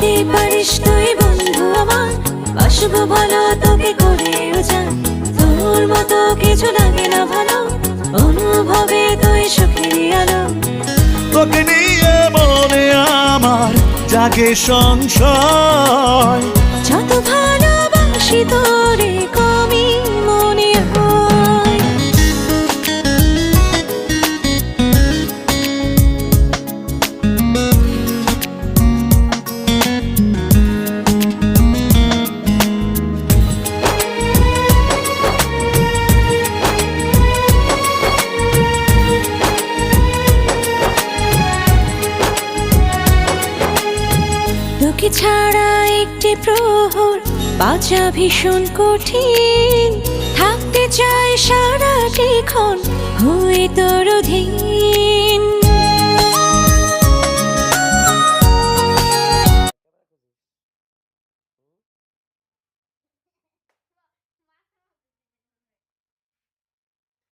দিতে পারিস তুই বন্ধু আমার, বাসবো ভালো তোকে করেও জান। তোর মতো কিছু লাগে না ভালো, অনুভবে তুই সুখেরই আলো। তোকে নিয়ে মনে আমার জাগে সংশয়, যত ভালোবাসি তোরে কমই মনে হয়। তোকে ছাড়া একটি প্রহর বাঁচা ভীষণ কঠিন, থাকতে চাই সারাটি ক্ষণ হয়ে তোর অধীন।